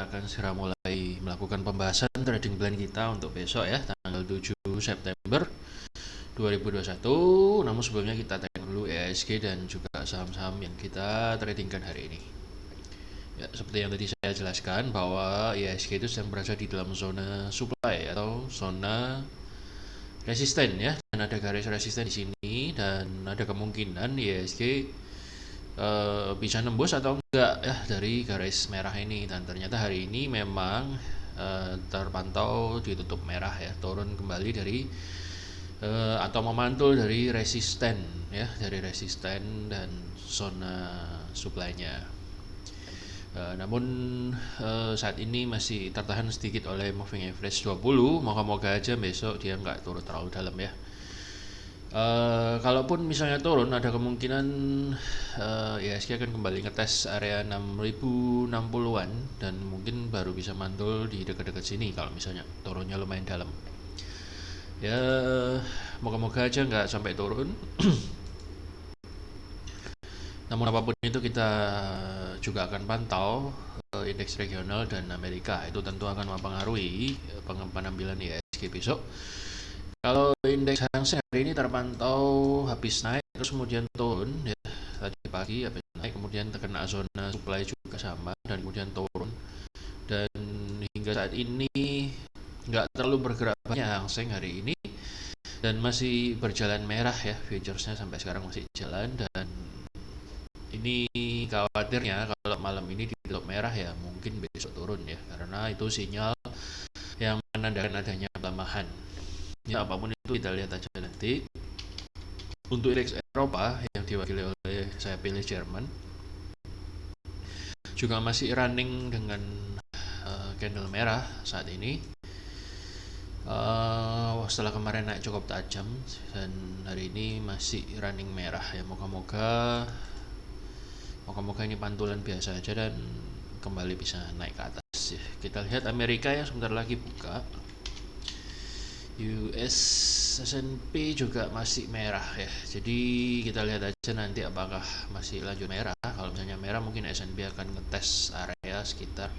kita akan segera mulai melakukan pembahasan trading plan kita untuk besok ya, tanggal 7 September 2021. Namun sebelumnya kita tengok dulu IHSG dan juga saham-saham yang kita tradingkan hari ini. Ya, seperti yang tadi saya jelaskan bahwa IHSG itu sedang berada di dalam zona supply atau zona resisten ya, dan ada garis resisten di sini dan ada kemungkinan IHSG bisa nembus atau enggak ya dari garis merah ini, dan ternyata hari ini memang terpantau ditutup merah ya, turun kembali dari atau memantul dari resisten ya, dari resisten dan zona supply-nya. Namun saat ini masih tertahan sedikit oleh moving average 20. Moga-moga aja besok dia nggak turun terlalu dalam ya. Kalaupun misalnya turun, ada kemungkinan IHSG akan kembali ngetes area 6060-an dan mungkin baru bisa mantul di dekat-dekat sini kalau misalnya turunnya lumayan dalam. Ya, moga-moga aja nggak sampai turun. Namun apapun itu kita juga akan pantau indeks regional dan Amerika, itu tentu akan mempengaruhi pengambilan IHSG besok. Kalau indeks Hang Seng hari ini terpantau habis naik terus kemudian turun ya, tadi pagi habis naik kemudian terkena zona supply juga sama dan kemudian turun, dan hingga saat ini nggak terlalu bergerak banyak Hang Seng hari ini dan masih berjalan merah ya, futuresnya sampai sekarang masih jalan, dan ini khawatirnya kalau malam ini ditutup merah ya mungkin besok turun ya, karena itu sinyal yang menandakan adanya pelemahan. Ya, apapun itu kita lihat aja nanti. Untuk indeks Eropa yang diwakili oleh saya pilih Jerman juga masih running dengan candle merah saat ini. Setelah kemarin naik cukup tajam dan hari ini masih running merah ya, moga-moga ini pantulan biasa aja dan kembali bisa naik ke atas ya. Kita lihat Amerika yang sebentar lagi buka. US S&P juga masih merah ya, jadi kita lihat aja nanti apakah masih lanjut merah. Kalau misalnya merah mungkin S&P akan ngetes area sekitar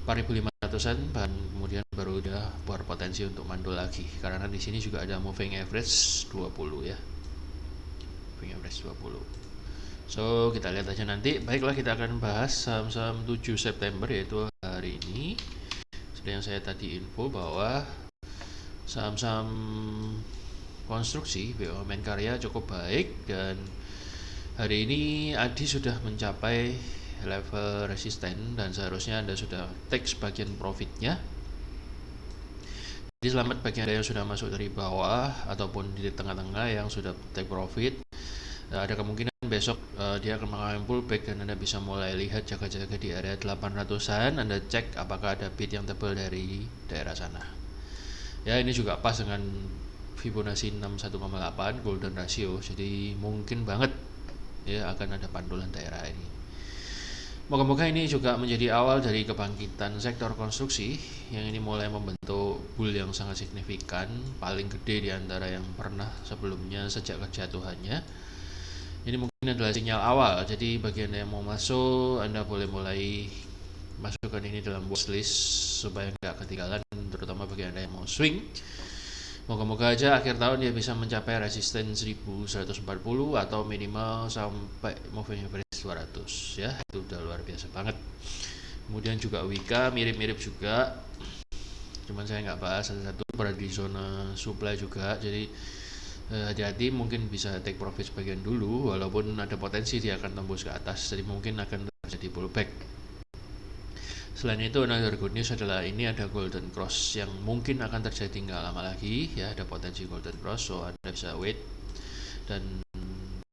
4.500-an dan kemudian baru udah berpotensi untuk mandul lagi, karena di sini juga ada moving average 20 ya, moving average 20. So kita lihat aja nanti. Baiklah, kita akan bahas saham-saham 7 September yaitu hari ini. Seperti yang saya tadi info bahwa saham-saham konstruksi BUMN karya cukup baik, dan hari ini ADI sudah mencapai level resisten dan seharusnya Anda sudah take sebagian profitnya. Jadi selamat bagi Anda yang sudah masuk dari bawah ataupun di tengah-tengah yang sudah take profit. Ada kemungkinan besok dia akan mengalami pullback dan Anda bisa mulai lihat jaga-jaga di area 800-an. Anda cek apakah ada bid yang tebal dari daerah sana. Ya, ini juga pas dengan Fibonacci 61,8 golden ratio, jadi mungkin banget ya akan ada pantulan daerah ini. Moga-moga ini juga menjadi awal dari kebangkitan sektor konstruksi yang ini mulai membentuk bull yang sangat signifikan, paling gede di antara yang pernah sebelumnya sejak kejatuhannya. Ini mungkin adalah sinyal awal, jadi bagi Anda yang mau masuk, Anda boleh mulai masukkan ini dalam watchlist supaya nggak ketinggalan, terutama bagi Anda yang mau swing. Moga-moga aja akhir tahun dia bisa mencapai resisten 1140 atau minimal sampai moving average 200 ya, itu udah luar biasa banget. Kemudian juga Wika mirip-mirip juga, cuman saya nggak bahas satu-satu, berada di zona supply juga, jadi hati-hati, mungkin bisa take profit sebagian dulu walaupun ada potensi dia akan tembus ke atas, jadi mungkin akan terjadi pullback. Selain itu, another good news adalah ini ada golden cross yang mungkin akan terjadi nggak lama lagi ya, ada potensi golden cross, so Anda bisa wait dan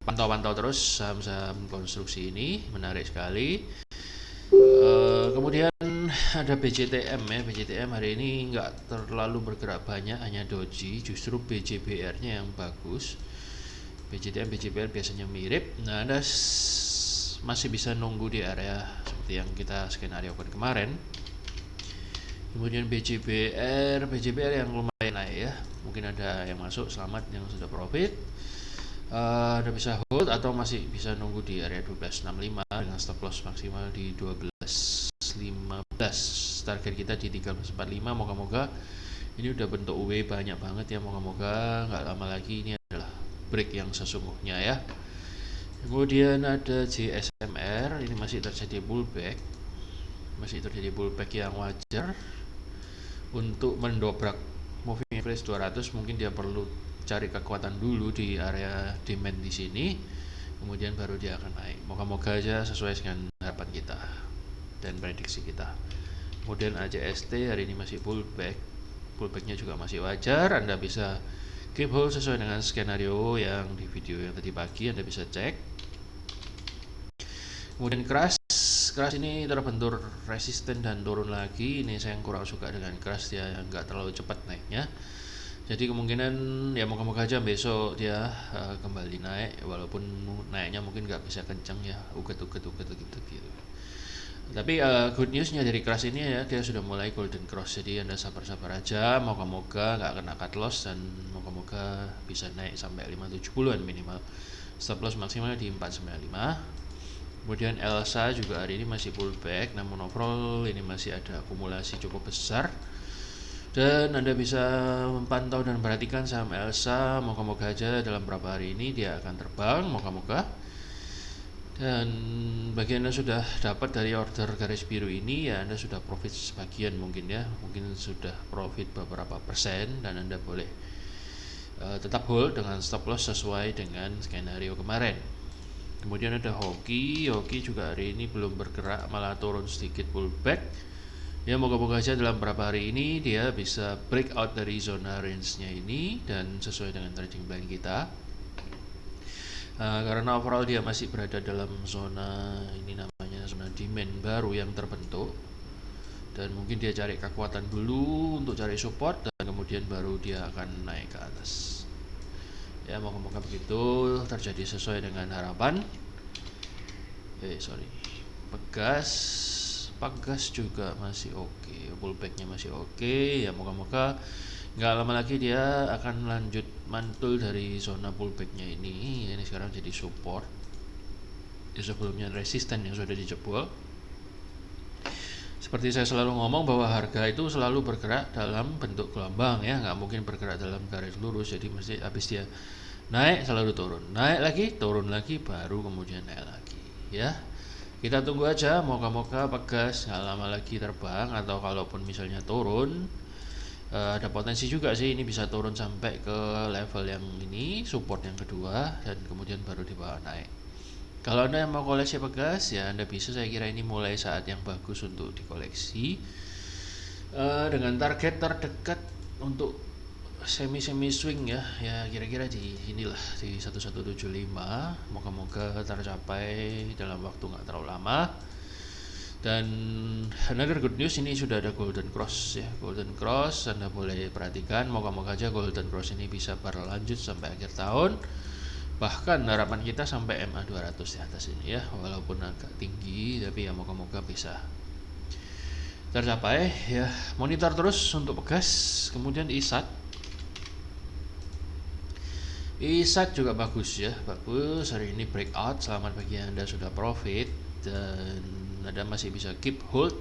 pantau-pantau terus saham-saham konstruksi ini, menarik sekali. Kemudian ada BCTM ya, BCTM hari ini nggak terlalu bergerak banyak, hanya doji, justru BJBR-nya yang bagus. BCTM, BJBR biasanya mirip. Nah, Anda masih bisa nunggu di area seperti yang kita skenario kemarin. Kemudian BJBR yang lumayan naik ya, mungkin ada yang masuk, selamat yang sudah profit. Anda bisa hold atau masih bisa nunggu di area 1265 dengan stop loss maksimal di 12.5 13.15. Target kita di 13.45. Moga-moga ini udah bentuk W banyak banget ya. Moga-moga nggak lama lagi ini adalah break yang sesungguhnya ya. Kemudian ada JSMR, ini masih terjadi pullback yang wajar. Untuk mendobrak moving average 200 mungkin dia perlu cari kekuatan dulu di area demand di sini, kemudian baru dia akan naik. Moga-moga aja sesuai dengan harapan kita dan prediksi kita. Kemudian AJST hari ini masih pullbacknya juga masih wajar. Anda bisa keep hold sesuai dengan skenario yang di video yang tadi pagi, Anda bisa cek. Kemudian crash ini terbentur resisten dan turun lagi. Ini saya yang kurang suka dengan crash, dia nggak terlalu cepat naiknya. Jadi kemungkinan ya moga-moga aja besok dia kembali naik, walaupun naiknya mungkin nggak bisa kencang ya, uget gitu. Tapi good newsnya dari crash ini ya, dia sudah mulai golden cross. Jadi Anda sabar-sabar aja, moga-moga nggak kena cut loss dan moga-moga bisa naik sampai 570-an minimal. Stop loss maksimal di 495. Kemudian Elsa juga hari ini masih pullback, namun overall ini masih ada akumulasi cukup besar. Dan Anda bisa memantau dan perhatikan saham Elsa, moga-moga aja dalam beberapa hari ini dia akan terbang, moga-moga. Dan bagi Anda sudah dapat dari order garis biru ini ya, Anda sudah profit sebagian mungkin ya, mungkin sudah profit beberapa persen, dan Anda boleh tetap hold dengan stop loss sesuai dengan skenario kemarin. Kemudian ada Hoki juga hari ini belum bergerak, malah turun sedikit pullback. Ya moga-moga aja dalam beberapa hari ini dia bisa break out dari zona range-nya ini dan sesuai dengan trading plan kita. Karena overall dia masih berada dalam zona, ini namanya zona demand baru yang terbentuk, dan mungkin dia cari kekuatan dulu untuk cari support dan kemudian baru dia akan naik ke atas. Ya moga-moga begitu terjadi sesuai dengan harapan. Pegas juga masih oke, pullbacknya masih oke. Ya moga-moga nggak lama lagi dia akan lanjut mantul dari zona pullbacknya ini. Ini sekarang jadi support. Sebelumnya resisten yang sudah dijebol. Seperti saya selalu ngomong bahwa harga itu selalu bergerak dalam bentuk gelombang ya, nggak mungkin bergerak dalam garis lurus. Jadi mesti habis dia naik selalu turun, naik lagi, turun lagi, baru kemudian naik lagi ya. Kita tunggu aja, moga-moga Pegas nggak lama lagi terbang, atau kalaupun misalnya turun, ada potensi juga sih ini bisa turun sampai ke level yang ini, support yang kedua, dan kemudian baru dibawa naik. Kalau Anda yang mau koleksi Pegas ya Anda bisa, saya kira ini mulai saat yang bagus untuk dikoleksi, dengan target terdekat untuk semi swing ya kira-kira di inilah di 1175. Moga-moga tercapai dalam waktu nggak terlalu lama. Dan another good news, ini sudah ada golden cross ya, golden cross Anda boleh perhatikan. Moga-moga aja golden cross ini bisa berlanjut sampai akhir tahun, bahkan harapan kita sampai MA 200 di atas ini ya, walaupun agak tinggi tapi ya moga-moga bisa tercapai ya. Monitor terus untuk Pegas. Kemudian ISAT juga bagus ya, bagus hari ini breakout. Selamat bagi Anda sudah profit, dan Anda masih bisa keep hold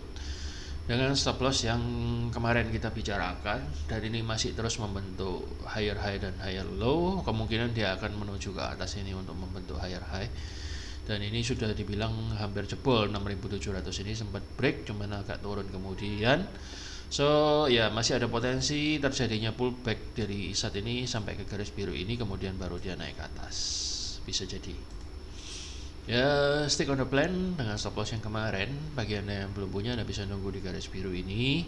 dengan stop loss yang kemarin kita bicarakan, dan ini masih terus membentuk higher high dan higher low. Kemungkinan dia akan menuju ke atas ini untuk membentuk higher high, dan ini sudah dibilang hampir jebol 6.700. ini sempat break cuman agak turun kemudian. So ya masih ada potensi terjadinya pullback dari ISAT ini sampai ke garis biru ini, kemudian baru dia naik ke atas, bisa jadi ya. Stick on the plan dengan stop loss yang kemarin. Bagi Anda yang belum punya, Anda bisa nunggu di garis biru ini.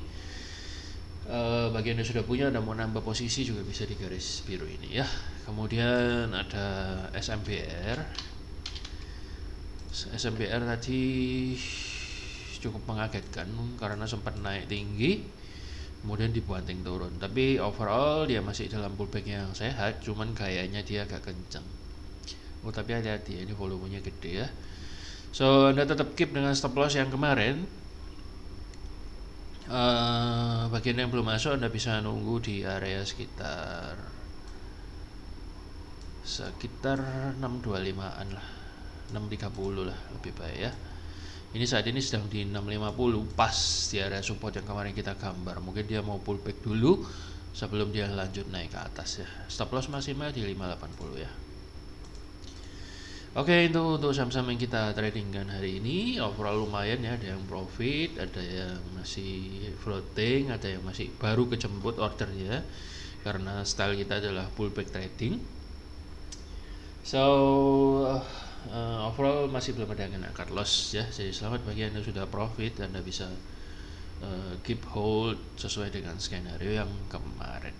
Bagi Anda yang sudah punya, Anda mau nambah posisi juga bisa di garis biru ini ya. Kemudian ada SMBR tadi cukup mengagetkan karena sempat naik tinggi kemudian dibanting turun, tapi overall dia masih dalam pullback yang sehat, cuman kayaknya dia agak kencang. Tapi hati-hati, ini volumenya gede ya. So Anda tetap keep dengan stop loss yang kemarin. Bagian yang belum masuk Anda bisa nunggu di area sekitar 625an lah, 630 lah lebih baik ya. Ini saat ini sedang di 650, pas di area support yang kemarin kita gambar. Mungkin dia mau pullback dulu sebelum dia lanjut naik ke atas ya. Stop loss maksimal di 580 ya. Oke, itu untuk saham-saham yang kita tradingkan hari ini. Overall lumayan ya, ada yang profit, ada yang masih floating, ada yang masih baru kejemput ordernya, karena style kita adalah pullback trading. So overall masih belum ada yang kena cut loss ya. Jadi selamat bagi Anda sudah profit, Anda bisa keep hold sesuai dengan skenario yang kemarin.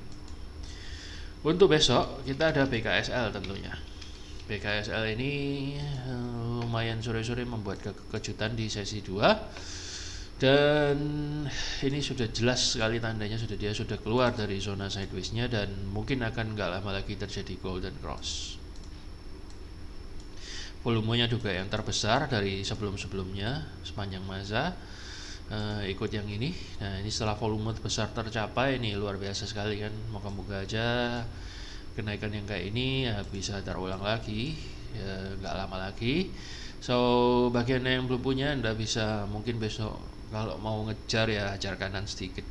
Untuk besok kita ada BKSL tentunya. BKSL ini lumayan sore-sore membuat kejutan di sesi 2, dan ini sudah jelas sekali tandanya dia sudah keluar dari zona sideways-nya, dan mungkin akan nggak lama lagi terjadi golden cross. Volumenya juga yang terbesar dari sebelum-sebelumnya sepanjang masa, ikut yang ini. Nah, ini setelah volume besar tercapai, ini luar biasa sekali kan. Moga-moga aja kenaikan yang kayak ini ya bisa terulang lagi ya, nggak lama lagi. So bagi Anda yang belum punya, Anda bisa mungkin besok kalau mau ngejar ya hajar kanan sedikit.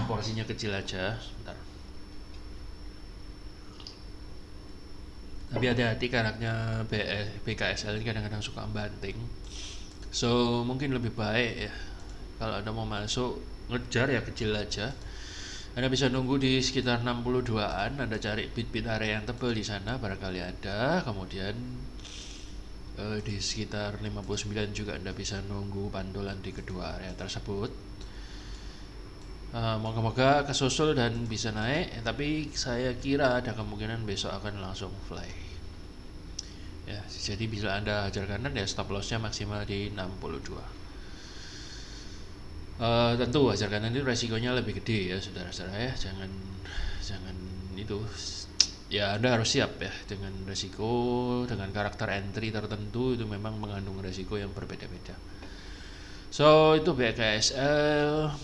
Porsinya kecil aja. Bentar. Tapi hati-hati karakternya BKSL ini kadang-kadang suka banting. So mungkin lebih baik ya kalau Anda mau masuk ngejar ya kecil aja. Anda bisa nunggu di sekitar 62-an, Anda cari bit-bit area yang tebal di sana barangkali ada. Kemudian di sekitar 59 juga Anda bisa nunggu pantulan di kedua area tersebut. Moga-moga kesusul dan bisa naik, tapi saya kira ada kemungkinan besok akan langsung fly. Ya, jadi bila Anda hajar kanan ya stop lossnya maksimal di 62. Tentu hajar kanan itu resikonya lebih gede ya saudara-saudara ya, jangan itu ya, Anda harus siap ya dengan resiko, dengan karakter entry tertentu itu memang mengandung resiko yang berbeda-beda. So itu BKSL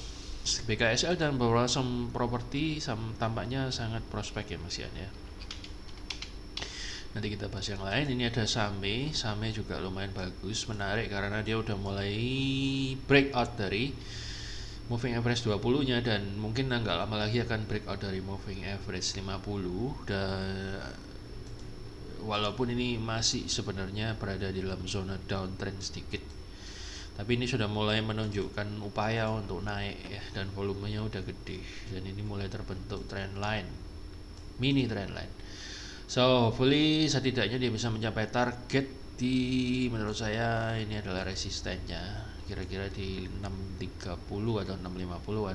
dan beberapa saham properti tampaknya sangat prospek ya Mas Ian ya. Nanti kita bahas yang lain. Ini ada Same juga lumayan bagus, menarik karena dia udah mulai breakout dari moving average 20 nya, dan mungkin nggak lama lagi akan breakout dari moving average 50. Dan walaupun ini masih sebenarnya berada di dalam zona downtrend sedikit, tapi ini sudah mulai menunjukkan upaya untuk naik ya, dan volumenya udah gede, dan ini mulai terbentuk trend line, mini trend line. So hopefully setidaknya dia bisa mencapai target di, menurut saya ini adalah resistennya kira-kira di 630 atau 650-an,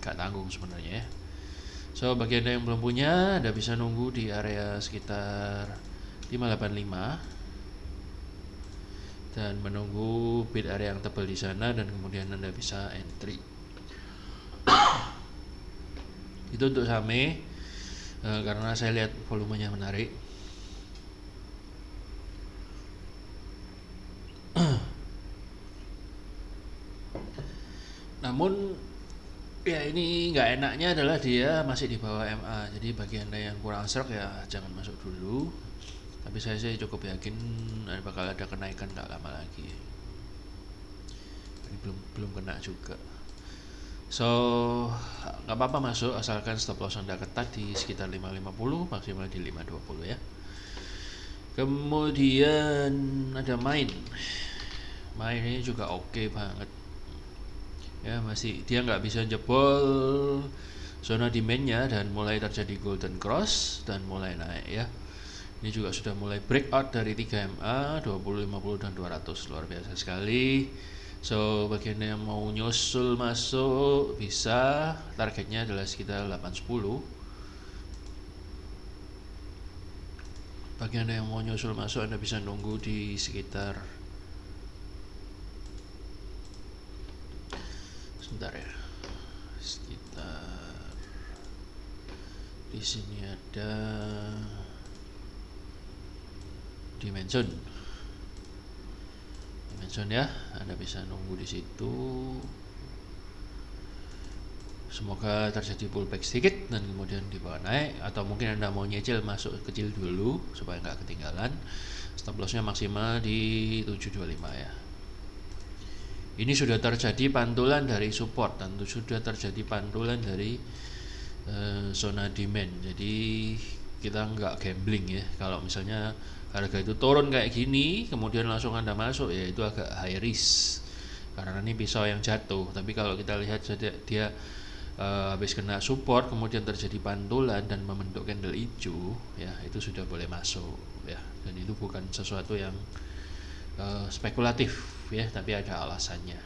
gak tanggung sebenarnya ya. So bagi Anda yang belum punya, Anda bisa nunggu di area sekitar 585 dan menunggu bid area yang tebal di sana, dan kemudian Anda bisa entry. Itu untuk Same. Karena saya lihat volumenya menarik. Namun ya ini nggak enaknya adalah dia masih di bawah MA. Jadi bagi Anda yang kurang serak ya jangan masuk dulu. Tapi saya sih cukup yakin bakal ada kenaikan nggak lama lagi. Ini belum kena juga. So nggak apa-apa masuk asalkan stop loss Anda ketat di sekitar 550 maksimal di 520 ya. Kemudian ada main ini juga oke banget ya, masih dia nggak bisa jebol zona demandnya dan mulai terjadi golden cross dan mulai naik ya. Ini juga sudah mulai breakout dari 3MA 20, 50 dan 200, luar biasa sekali. So bagi Anda yang mau nyusul masuk bisa, targetnya adalah sekitar 810. Bagi Anda yang mau nyusul masuk, Anda bisa nunggu di sekitar, sebentar ya, sekitar di sini ada dimension ya, Anda bisa nunggu di situ. Semoga terjadi pullback sedikit dan kemudian dibawa naik, atau mungkin Anda mau nyicil masuk kecil dulu supaya nggak ketinggalan. Stop lossnya maksimal di 725 ya. Ini sudah terjadi pantulan dari support dan sudah terjadi pantulan dari zona demand. Jadi kita nggak gambling ya. Kalau misalnya harga itu turun kayak gini, kemudian langsung Anda masuk, ya itu agak high risk. Karena ini pisau yang jatuh. Tapi kalau kita lihat dia habis kena support, kemudian terjadi pantulan dan membentuk candle hijau, ya itu sudah boleh masuk ya. Dan itu bukan sesuatu yang spekulatif ya, tapi ada alasannya.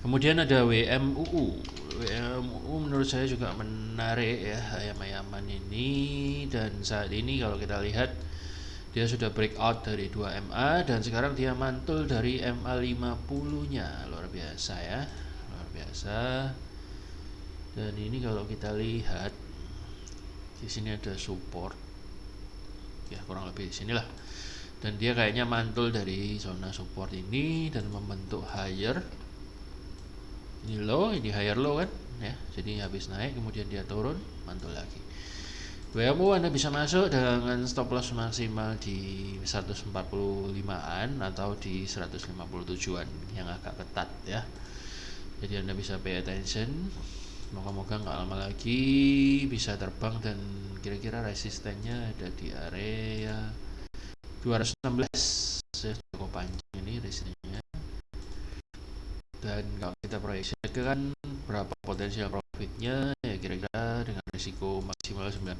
Kemudian ada WMUU. WMUU menurut saya juga menarik ya, ayam-ayaman ini. Dan saat ini kalau kita lihat dia sudah breakout dari 2MA dan sekarang dia mantul dari MA50-nya. Luar biasa ya. Luar biasa. Dan ini kalau kita lihat di sini ada support. Ya, kurang lebih di sinilah. Dan dia kayaknya mantul dari zona support ini dan membentuk higher. Ini low, ini higher low kan ya. Jadi habis naik kemudian dia turun, mantul lagi. WMU Anda bisa masuk dengan stop loss maksimal di 145-an atau di 157-an yang agak ketat ya. Jadi Anda bisa pay attention. Moga-moga nggak lama lagi bisa terbang dan kira-kira resistennya ada di area 216 ya, cukup panjang ini resistennya. Dan kalau kita proyeksi kan berapa potensial profitnya, ya kira-kira dengan risiko maksimal 9%,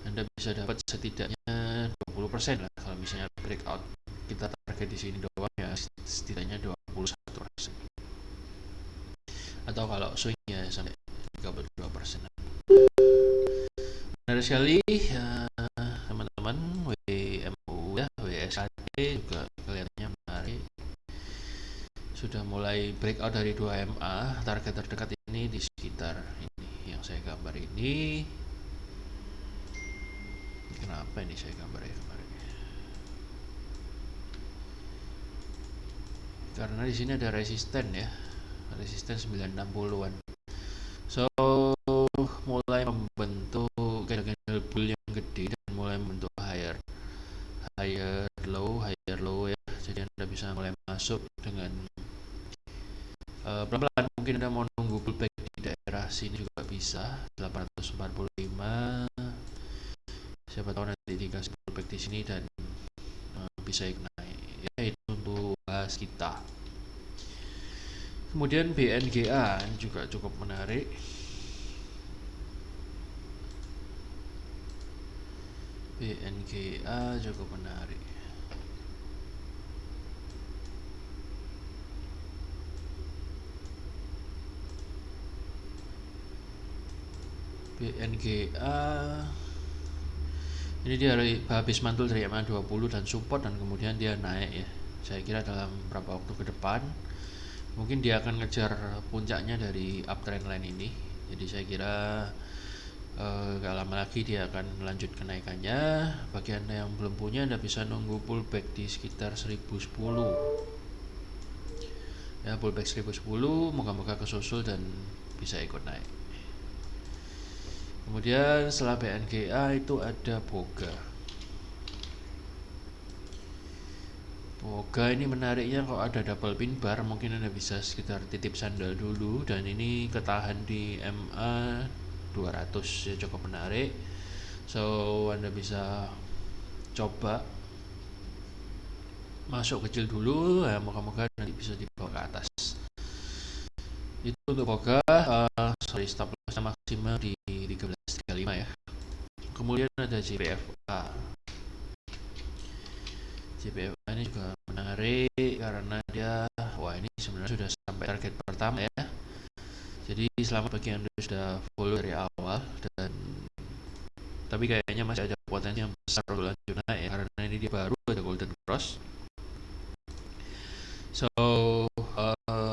Anda bisa dapat setidaknya 20% lah. Kalau misalnya breakout, kita target di sini doang ya setidaknya 21%. Atau kalau swing ya sampai 32%. Menarik sekali ya, teman-teman. WMU ya, WSKD juga kelihatannya menarik. Sudah mulai breakout dari 2MA. Target terdekat ini di sekitar ini yang saya gambar ini. Kenapa ini saya gambar ya kemarin? Karena di sini ada resisten ya, resisten 960-an. So mulai membentuk candle bull yang gede dan mulai membentuk higher low ya. Jadi Anda bisa mulai masuk dengan pelan-pelan. Mungkin Anda mau nunggu pullback di daerah sini juga bisa 845. Siapa tahu nanti dikasih pullback di sini dan bisa naik ya. Itu untuk bahas kita. Kemudian BNGA juga cukup menarik. BNGA cukup menarik. BNGA ini dia habis mantul dari MA20 dan support dan kemudian dia naik ya. Saya kira dalam beberapa waktu ke depan mungkin dia akan ngejar puncaknya dari uptrend line ini. Jadi saya kira gak lama lagi dia akan melanjut kenaikannya. Bagi Anda yang belum punya, Anda bisa nunggu pullback di sekitar 1010 ya, pullback 1010. Moga-moga kesusul dan bisa ikut naik. Kemudian setelah BNGA itu ada Boga. Boga ini menariknya kalau ada double pin bar, mungkin Anda bisa sekitar titip sandal dulu. Dan ini ketahan di MA 200 ya, cukup menarik. So Anda bisa coba masuk kecil dulu ya, moga-moga nanti bisa dibawa ke atas. Itu untuk Boga. Stop loss maksimal di 1335 ya. Kemudian ada JPFA. JPFA ini juga menarik karena dia, wah ini sebenarnya sudah sampai target pertama ya. Jadi selamat bagi Anda sudah follow dari awal, dan tapi kayaknya masih ada potensi yang besar untuk lanjut naik ya, karena ini dia baru ada golden cross. So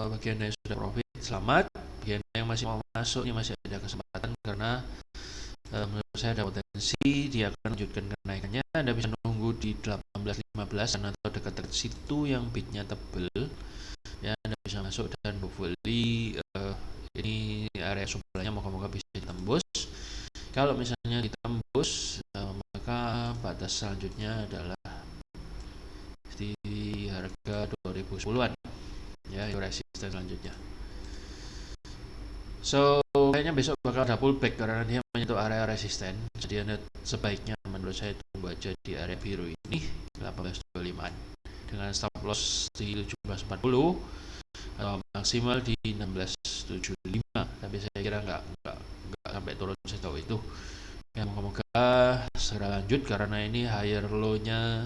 bagi Anda yang sudah profit, selamat. Bagi Anda yang masih mau masuk, ini masih ada kesempatan karena menurut saya ada potensi dia akan lanjutkan kenaikannya. Anda bisa nunggu di 1815 atau dekat-dekat situ yang bidnya tebel ya. Anda bisa masuk dan hopefully ini area supply-nya moga-moga bisa ditembus. Kalau misalnya ditembus maka atas selanjutnya adalah di harga 2010-an ya, itu resisten selanjutnya. So kayaknya besok bakal ada pullback karena dia menyentuh area resisten. Jadi Anda sebaiknya menurut saya tunggu aja di area biru ini 1825 dengan stop loss di 1740 atau maksimal di 1675. Tapi saya kira nggak sampai turun sejauh itu. Ya, moga-moga segera lanjut karena ini higher low-nya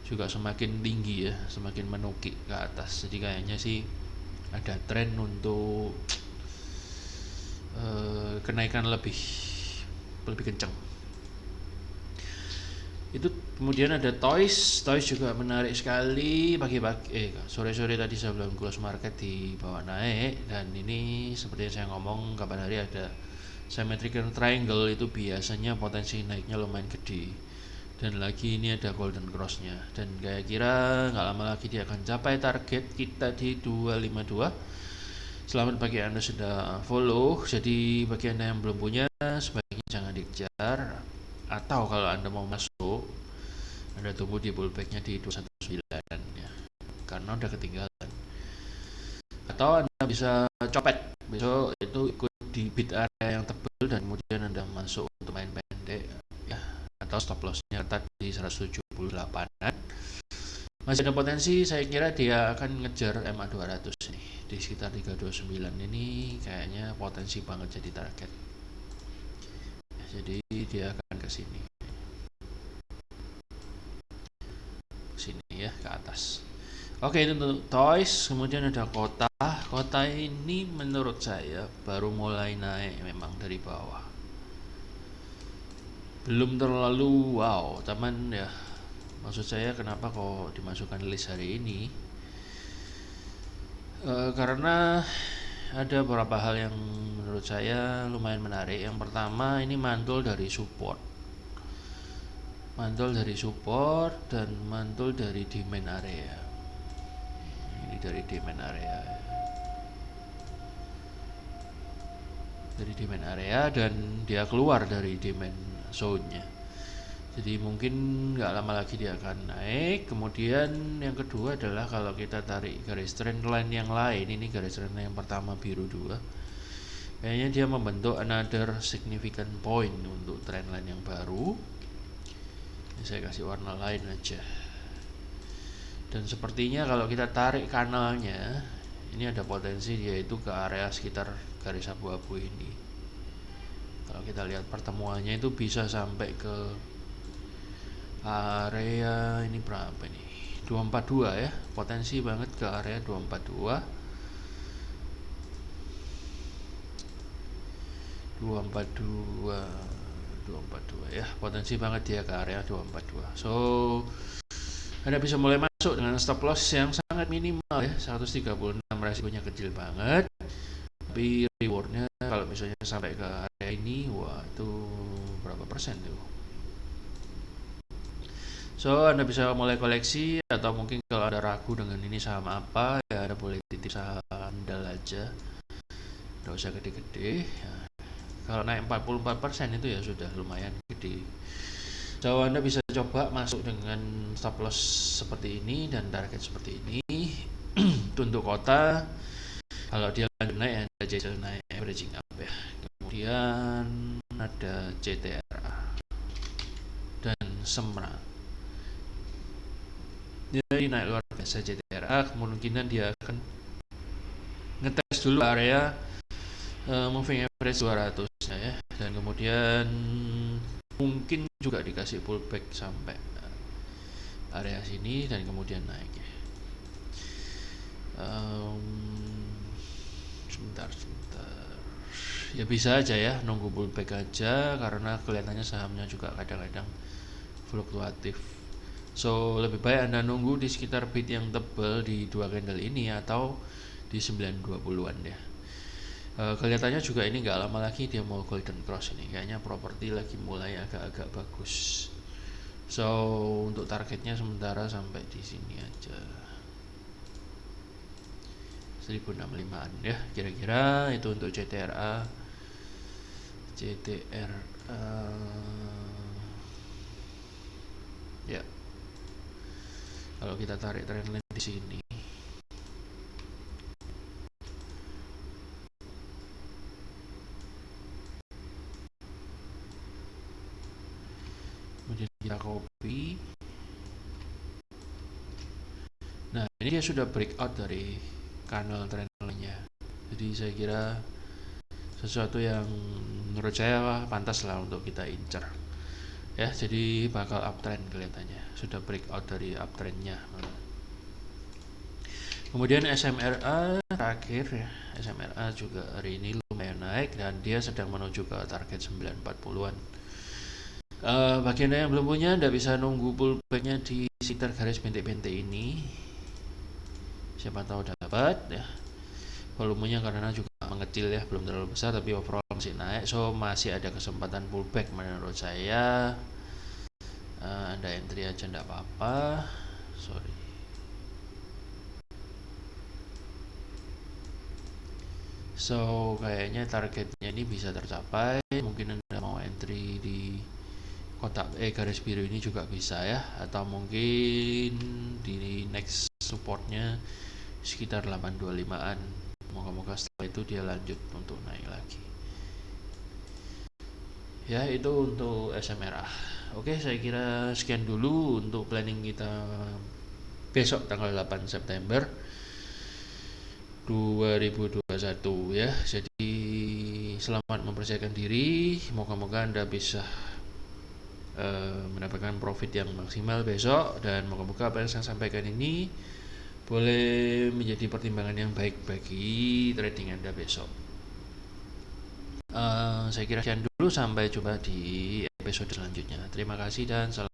juga semakin tinggi ya, semakin menukik ke atas. Jadi kayaknya sih ada tren untuk kenaikan lebih kencang. Itu kemudian ada Toys juga menarik sekali pagi-pagi sore-sore tadi sebelum close market di bawah naik, dan ini seperti yang saya ngomong kapan hari ada symmetrical triangle, itu biasanya potensi naiknya lumayan gede. Dan lagi ini ada golden cross-nya, dan kayak kira nggak lama lagi dia akan capai target kita di 252. Selamat bagi Anda sudah follow. Jadi bagi Anda yang belum punya, sebaiknya jangan dikejar. Atau kalau Anda mau masuk, Anda tunggu di pullback-nya di 219 ya, karena udah ketinggalan. Atau Anda bisa copet besok itu ikut di bid area yang tebal dan kemudian Anda masuk untuk main pendek ya, atau stop loss-nya ketat di 178-an. Masih ada potensi, saya kira dia akan ngejar MA 200 nih di sekitar 329 ini, kayaknya potensi banget jadi target. Jadi dia akan ke sini ya, ke atas. Oke, itu untuk Toys. Kemudian ada Kota ini menurut saya baru mulai naik memang dari bawah, belum terlalu wow teman ya. Maksud saya kenapa kok dimasukkan list hari ini, karena ada beberapa hal yang menurut saya lumayan menarik. Yang pertama, ini mantul dari support dan mantul dari demand area. Ini dari demand area dan dia keluar dari demand zone-nya. Jadi mungkin nggak lama lagi dia akan naik. Kemudian yang kedua adalah kalau kita tarik garis trend line yang lain, ini garis trend line yang pertama biru 2, kayaknya dia membentuk another significant point untuk trend line yang baru. Ini saya kasih warna lain aja. Dan sepertinya kalau kita tarik kanalnya, ini ada potensi yaitu ke area sekitar garis abu-abu ini. Kalau kita lihat pertemuannya itu bisa sampai ke area ini berapa nih, 242 ya, potensi banget ke area 242 ya, potensi banget dia ke area 242. So Anda bisa mulai masuk dengan stop loss yang sangat minimal ya, 136, resikonya kecil banget, tapi rewardnya kalau misalnya sampai ke area ini, wah itu berapa persen tuh. So Anda bisa mulai koleksi, atau mungkin kalau ada ragu dengan ini saham apa ya, Anda boleh titip saham handal aja, nggak usah gede-gede ya. Kalau naik 44% itu ya sudah lumayan gede. So Anda bisa coba masuk dengan stop loss seperti ini dan target seperti ini. Untuk Kota, kalau dia lanjut naik ada JCL naik averaging up ya. Kemudian ada CTRA dan Semra. Jadi naik luar biasa CTRA, kemungkinan dia akan ngetes dulu area moving average 200 ya, dan kemudian mungkin juga dikasih pullback sampai area sini dan kemudian naik ya. Sebentar ya, bisa aja ya nunggu pullback aja karena kelihatannya sahamnya juga kadang-kadang fluktuatif. So lebih baik Anda nunggu di sekitar bid yang tebal di 2 candle ini atau di 920-an ya. Kelihatannya juga ini nggak lama lagi dia mau golden cross ini, kayaknya properti lagi mulai agak-agak bagus. So untuk targetnya sementara sampai di sini aja, 1065-an ya kira-kira. Itu untuk CTRA. Ya, kalau kita tarik trendline di sini, kemudian kita copy. Nah, ini dia sudah breakout dari kanal trendline-nya. Jadi saya kira sesuatu yang menurut saya pantas lah untuk kita incar. Ya, jadi bakal uptrend kelihatannya. Sudah breakout dari uptrendnya. Kemudian SMRA terakhir ya, SMRA juga hari ini lumayan naik dan dia sedang menuju ke target 940-an. Bagi Anda yang belum punya, Anda bisa nunggu pullbacknya di sekitar garis bentik-bentik ini. Siapa tahu dapat ya. Volumenya karena juga mengecil ya, belum terlalu besar tapi overall masih naik, so masih ada kesempatan pullback menurut saya. Anda entry aja enggak apa-apa. Sorry. So kayaknya targetnya ini bisa tercapai. Mungkin Anda mau entry di kotak garis biru ini juga bisa ya, atau mungkin di next supportnya sekitar 825-an. Moga-moga setelah itu dia lanjut untuk naik lagi. Ya, itu untuk SMRA. Oke, saya kira sekian dulu untuk planning kita besok tanggal 8 September 2021 ya. Jadi selamat mempersiapkan diri. Moga-moga Anda bisa mendapatkan profit yang maksimal besok, dan moga-moga apa yang saya sampaikan ini boleh menjadi pertimbangan yang baik bagi trading Anda besok. Saya kira sekian dulu, sampai jumpa di episode selanjutnya. Terima kasih dan salam.